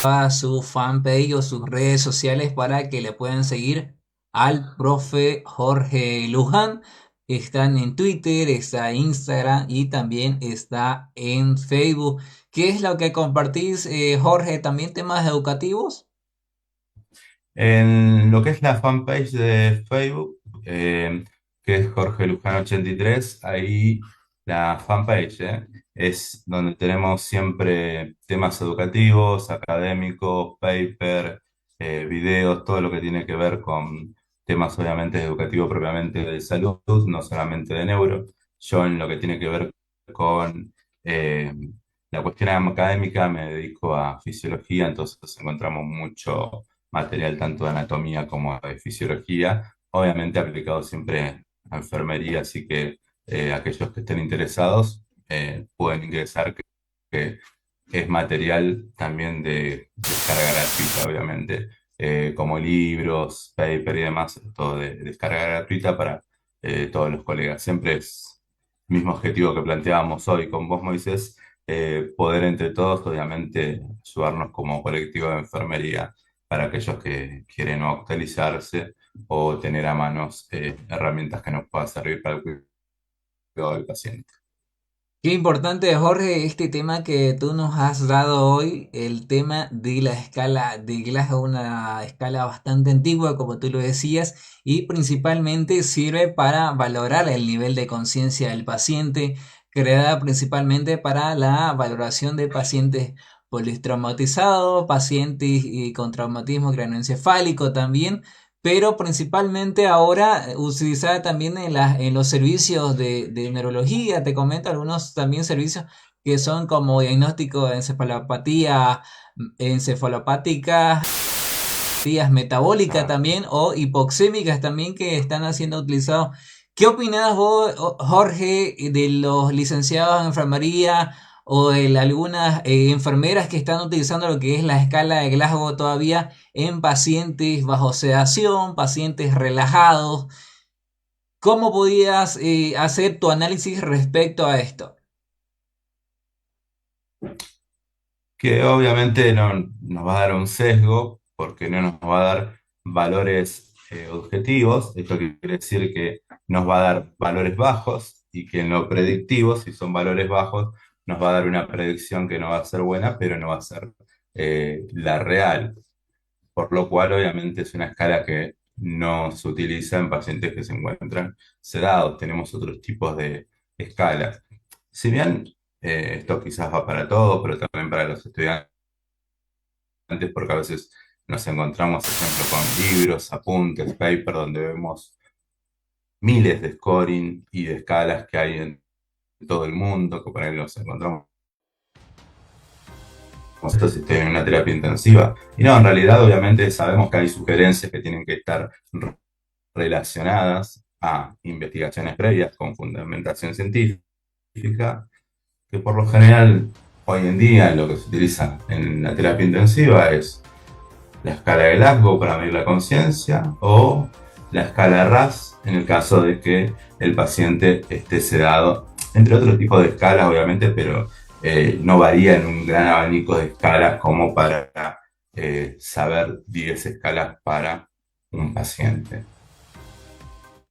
a su fanpage o sus redes sociales para que le puedan seguir al profe Jorge Luján. Están en Twitter, está en Instagram y también está en Facebook. ¿Qué es lo que compartís, Jorge? ¿También temas educativos? En lo que es la fanpage de Facebook, que es Jorge Luján 83, ahí la fanpage, es donde tenemos siempre temas educativos, académicos, paper, videos, todo lo que tiene que ver con temas obviamente educativos propiamente de salud, no solamente de neuro. Yo en lo que tiene que ver con la cuestión académica me dedico a fisiología, entonces encontramos mucho material tanto de anatomía como de fisiología, obviamente aplicado siempre a enfermería, así que aquellos que estén interesados pueden ingresar, que es material también de descarga gratuita, obviamente, como libros, paper y demás, todo de descarga gratuita para todos los colegas. Siempre es el mismo objetivo que planteábamos hoy con vos, Moisés, poder entre todos, obviamente, ayudarnos como colectivo de enfermería para aquellos que quieren o actualizarse o tener a manos herramientas que nos puedan servir para el cuidado del paciente. Qué importante, Jorge, este tema que tú nos has dado hoy, el tema de la escala de Glasgow, una escala bastante antigua, como tú lo decías, y principalmente sirve para valorar el nivel de conciencia del paciente, creada principalmente para la valoración de pacientes politraumatizados, pacientes con traumatismo craneoencefálico también, pero principalmente ahora utilizada también en los servicios de neurología. Te comento algunos también servicios que son como diagnóstico de encefalopatía, encefalopática, metabólicas Claro. también o hipoxémicas también que están siendo utilizados. ¿Qué opinás vos, Jorge, de los licenciados en enfermería o de algunas enfermeras que están utilizando lo que es la escala de Glasgow todavía en pacientes bajo sedación, pacientes relajados? ¿Cómo podías hacer tu análisis respecto a esto? Que obviamente no nos va a dar un sesgo porque no nos va a dar valores objetivos. Esto quiere decir que nos va a dar valores bajos y que en lo predictivo, si son valores bajos, nos va a dar una predicción que no va a ser buena, pero no va a ser la real. Por lo cual obviamente es una escala que no se utiliza en pacientes que se encuentran sedados. Tenemos otros tipos de escalas. Si bien esto quizás va para todos, pero también para los estudiantes, porque a veces nos encontramos, por ejemplo, con libros, apuntes, paper, donde vemos miles de scoring y de escalas que hay en todo el mundo, que por ahí nos encontramos esto si estoy en una terapia intensiva. Y no, en realidad obviamente sabemos que hay sugerencias que tienen que estar relacionadas a investigaciones previas con fundamentación científica, que por lo general hoy en día lo que se utiliza en la terapia intensiva es la escala de Glasgow para medir la conciencia o la escala RAS en el caso de que el paciente esté sedado, entre otros tipos de escalas obviamente, pero no varía en un gran abanico de escalas como para saber 10 escalas para un paciente.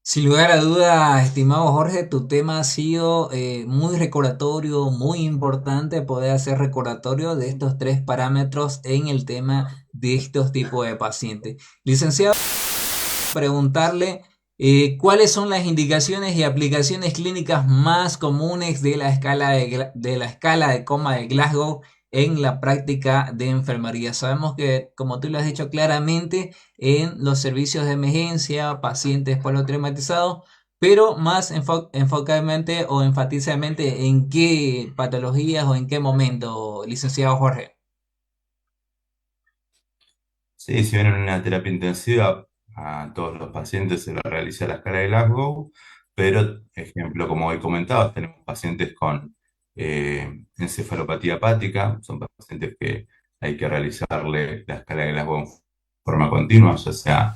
Sin lugar a duda, estimado Jorge, tu tema ha sido muy recordatorio, muy importante poder hacer recordatorio de estos tres parámetros en el tema de estos tipos de pacientes. Licenciado, preguntarle cuáles son las indicaciones y aplicaciones clínicas más comunes de la escala de la escala de coma de Glasgow en la práctica de enfermería. Sabemos que, como tú lo has dicho claramente, en los servicios de emergencia, pacientes politraumatizados, pero más enfocadamente o enfatizadamente en qué patologías o en qué momento, licenciado Jorge. Sí, si bien en una terapia intensiva a todos los pacientes se les realiza la escala de Glasgow, pero, ejemplo, como hoy comentabas, tenemos pacientes con encefalopatía hepática, son pacientes que hay que realizarle la escala de Glasgow en forma continua, ya sea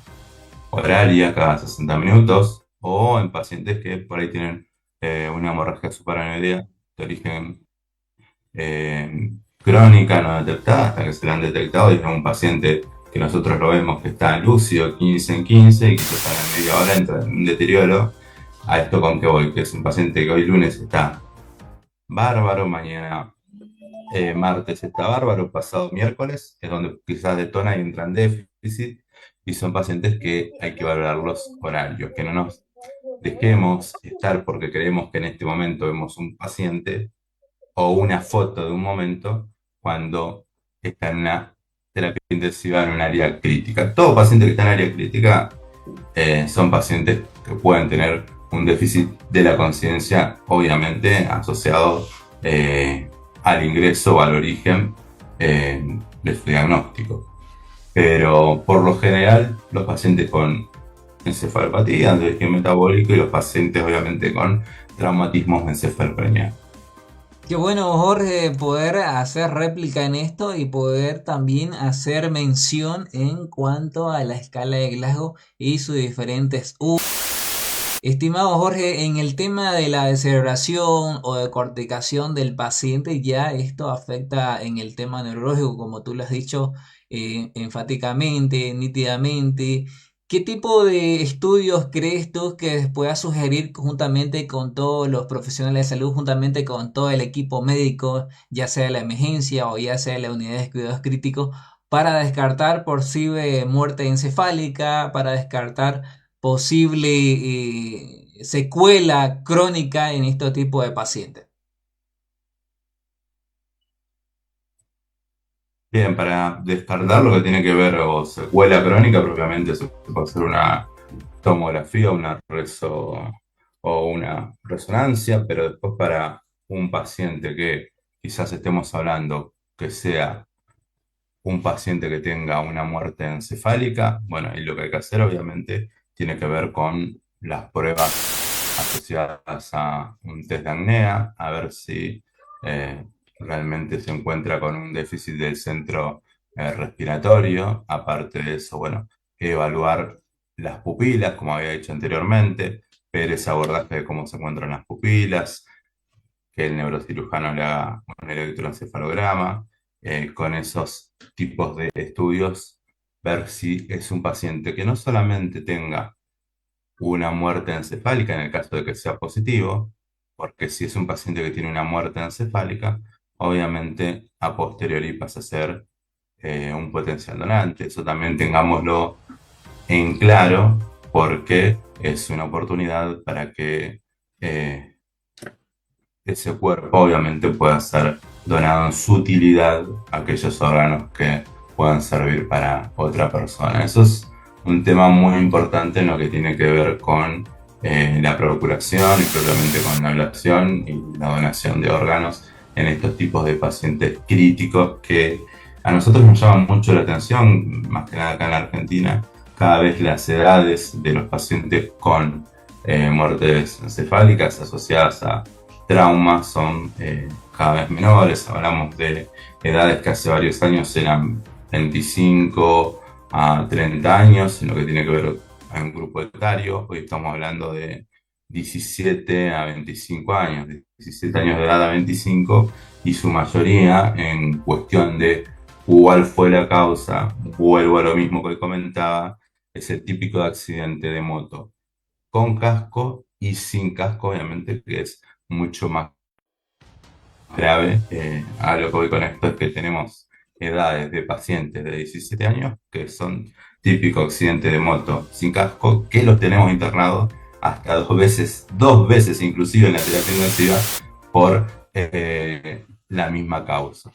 horaria cada 60 minutos, o en pacientes que por ahí tienen una hemorragia suprarrenal de origen crónica no detectada, hasta que se la han detectado, y es un paciente que nosotros lo vemos que está lúcido 15 en 15 y quizás a la media hora entra en un deterioro. A esto con que voy, que es un paciente que hoy lunes está bárbaro, mañana martes está bárbaro, pasado miércoles es donde quizás detona y entra en déficit, y son pacientes que hay que valorar los horarios, que no nos dejemos estar porque creemos que en este momento vemos un paciente o una foto de un momento cuando está en una terapia intensiva en un área crítica. Todo paciente que está en área crítica son pacientes que pueden tener un déficit de la conciencia, obviamente asociado al ingreso o al origen de su diagnóstico. Pero por lo general, los pacientes con encefalopatía, de origen metabólico, y los pacientes obviamente con traumatismos encefalocraneanos. Qué bueno, Jorge, poder hacer réplica en esto y poder también hacer mención en cuanto a la escala de Glasgow y sus diferentes U. Estimado Jorge, en el tema de la descerebración o de corticación del paciente, ya esto afecta en el tema neurológico, como tú lo has dicho enfáticamente, nítidamente. ¿Qué tipo de estudios crees tú que puedas sugerir juntamente con todos los profesionales de salud, juntamente con todo el equipo médico, ya sea la emergencia o ya sea la unidad de cuidados críticos, para descartar posible muerte encefálica, para descartar posible secuela crónica en este tipo de pacientes? Bien, para descartar lo que tiene que ver o secuela crónica, propiamente se puede hacer una tomografía, una reso o una resonancia, pero después para un paciente que quizás estemos hablando que sea un paciente que tenga una muerte encefálica, bueno, y lo que hay que hacer obviamente tiene que ver con las pruebas asociadas a un test de apnea, a ver si eh, realmente se encuentra con un déficit del centro respiratorio. Aparte de eso, bueno, evaluar las pupilas, como había dicho anteriormente, ver ese abordaje de cómo se encuentran las pupilas, que el neurocirujano le haga un electroencefalograma, con esos tipos de estudios, ver si es un paciente que no solamente tenga una muerte encefálica en el caso de que sea positivo, porque si es un paciente que tiene una muerte encefálica, obviamente a posteriori pasa a ser un potencial donante. Eso también tengámoslo en claro, porque es una oportunidad para que eh, ese cuerpo obviamente pueda ser donado en su utilidad a aquellos órganos que puedan servir para otra persona. Eso es un tema muy importante en lo que tiene que ver con la procuración y propiamente con la ablación y la donación de órganos en estos tipos de pacientes críticos que a nosotros nos llaman mucho la atención, más que nada acá en la Argentina, cada vez las edades de los pacientes con muertes encefálicas asociadas a traumas son cada vez menores. Hablamos de edades que hace varios años eran 25 a 30 años, en lo que tiene que ver a un grupo etario. Hoy estamos hablando de 17 a 25 años, de 17 años de edad a 25, y su mayoría en cuestión de cuál fue la causa. Vuelvo a lo mismo que comentaba, es el típico accidente de moto con casco y sin casco, obviamente, que es mucho más grave. A lo que voy con esto es que tenemos edades de pacientes de 17 años que son típico accidente de moto sin casco, que los tenemos internados hasta dos veces inclusive en la terapia intensiva por la misma causa.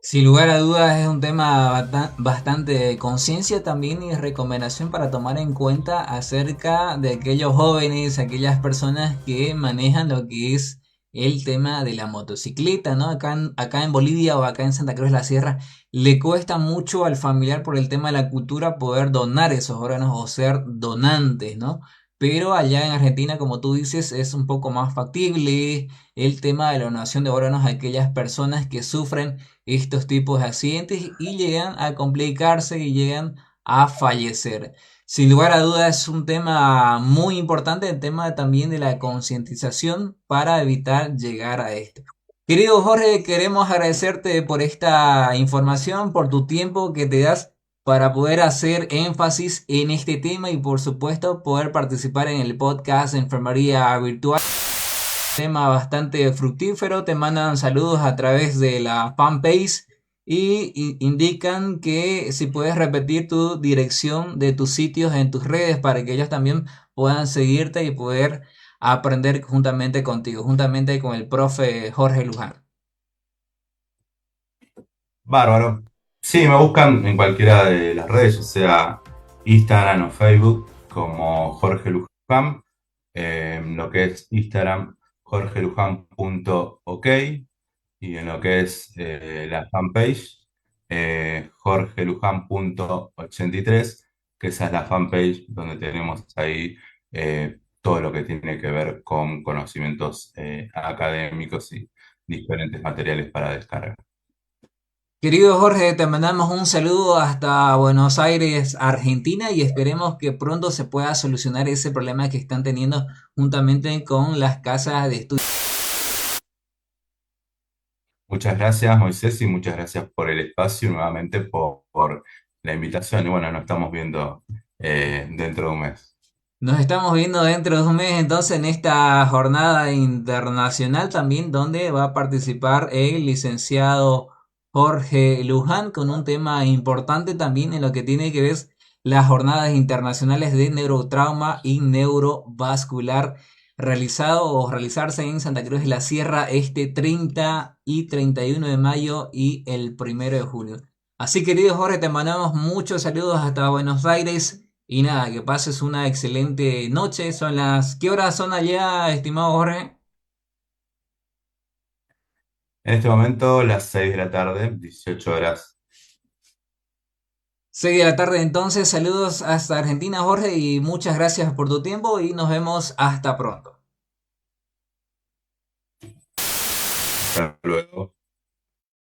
Sin lugar a dudas es un tema bastante de conciencia también y recomendación para tomar en cuenta acerca de aquellos jóvenes, aquellas personas que manejan lo que es el tema de la motocicleta, ¿no? Acá en Bolivia o acá en Santa Cruz de la Sierra le cuesta mucho al familiar por el tema de la cultura poder donar esos órganos o ser donantes, ¿no? Pero allá en Argentina, como tú dices, es un poco más factible el tema de la donación de órganos a aquellas personas que sufren estos tipos de accidentes y llegan a complicarse y llegan a fallecer. Sin lugar a dudas es un tema muy importante, el tema también de la concientización para evitar llegar a esto. Querido Jorge, queremos agradecerte por esta información, por tu tiempo que te das para poder hacer énfasis en este tema y por supuesto poder participar en el podcast Enfermería Virtual. Tema bastante fructífero, te mandan saludos a través de la fanpage y indican que si puedes repetir tu dirección de tus sitios en tus redes para que ellos también puedan seguirte y poder aprender juntamente contigo, juntamente con el profe Jorge Luján. Bárbaro. Sí, me buscan en cualquiera de las redes, ya sea Instagram o Facebook, como Jorge Luján. En lo que es Instagram, jorgelujan.ok. Y en lo que es la fanpage, jorgelujan.83, que esa es la fanpage donde tenemos ahí todo lo que tiene que ver con conocimientos académicos y diferentes materiales para descargar. Querido Jorge, te mandamos un saludo hasta Buenos Aires, Argentina, y esperemos que pronto se pueda solucionar ese problema que están teniendo juntamente con las casas de estudio. Muchas gracias, Moisés, y muchas gracias por el espacio y nuevamente por la invitación. Y bueno, nos estamos viendo dentro de un mes. Nos estamos viendo dentro de un mes entonces en esta jornada internacional también donde va a participar el licenciado Jorge Luján con un tema importante también en lo que tiene que ver las jornadas internacionales de neurotrauma y neurovascular realizado o realizarse en Santa Cruz de la Sierra este 30 y 31 de mayo y el 1 de julio. Así querido Jorge, te mandamos muchos saludos hasta Buenos Aires. Y nada, que pases una excelente noche. ¿Qué horas son allá, estimado Jorge? En este momento, las 6 de la tarde, 18 horas. 6 de la tarde entonces, saludos hasta Argentina, Jorge, y muchas gracias por tu tiempo y nos vemos hasta pronto. Hasta luego.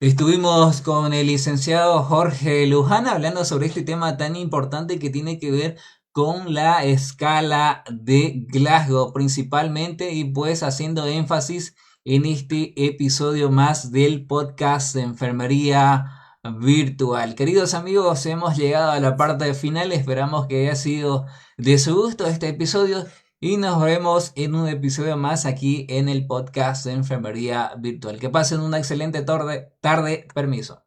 Estuvimos con el licenciado Jorge Luján hablando sobre este tema tan importante que tiene que ver con la escala de Glasgow principalmente y pues haciendo énfasis en este episodio más del podcast de Enfermería Virtual. Queridos amigos, hemos llegado a la parte final, esperamos que haya sido de su gusto este episodio y nos vemos en un episodio más aquí en el podcast de Enfermería Virtual. Que pasen una excelente tarde, permiso.